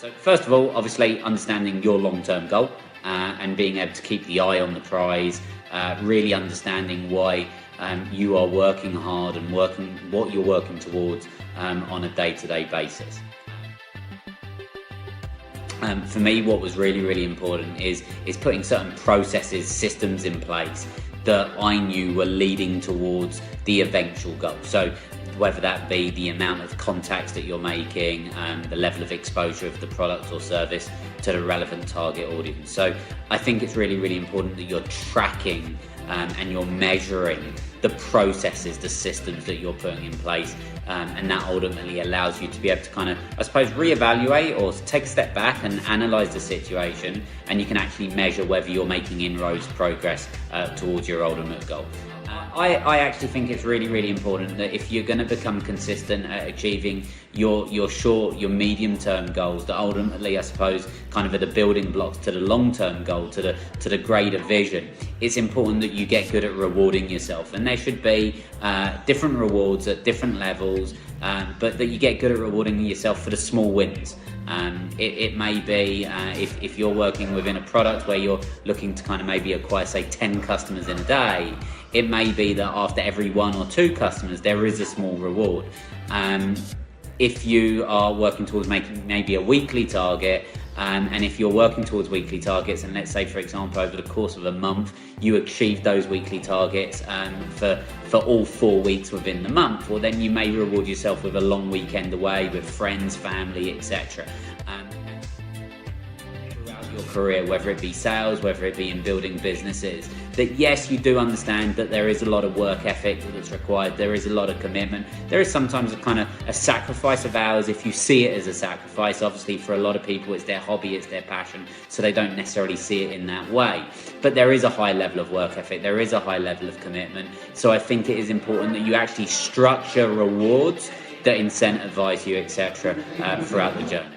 So first of all, obviously understanding your long-term goal and being able to keep the eye on the prize, really understanding why you are working hard and what you're working towards on a day-to-day basis. For me, what was really important is putting certain processes, systems in place that I knew were leading towards the eventual goal. So whether that be the amount of contacts that you're making, the level of exposure of the product or service to the relevant target audience. So I think it's really important that you're tracking and you're measuring the processes, the systems that you're putting in place, and that ultimately allows you to be able to kind of, I suppose, reevaluate or take a step back and analyze the situation, and you can actually measure whether you're making inroads, progress towards your ultimate goal. I actually think it's really important that if you're going to become consistent at achieving your short, your medium-term goals, that ultimately, I suppose, kind of are the building blocks to the long-term goal, to the greater vision, it's important that you get good at rewarding yourself. And there should be different rewards at different levels, but that you get good at rewarding yourself for the small wins. It may be if you're working within a product where you're looking to kind of maybe acquire, say, 10 customers in a day, it may be that after every 1 or 2 customers there is a small reward. If you are working towards making maybe a weekly target, and if you're working towards weekly targets, and let's say, for example, over the course of a month you achieve those weekly targets for all 4 weeks within the month, well, then you may reward yourself with a long weekend away with friends, family, etc. Throughout your career, whether it be sales, whether it be in building businesses, that yes, you do understand that there is a lot of work ethic that's required, there is a lot of commitment, there is sometimes a kind of a sacrifice of hours if you see it as a sacrifice. Obviously for a lot of people it's their hobby, it's their passion, so they don't necessarily see it in that way, but there is a high level of work ethic, there is a high level of commitment. So I think it is important that you actually structure rewards that incentivize you, etc., throughout the journey.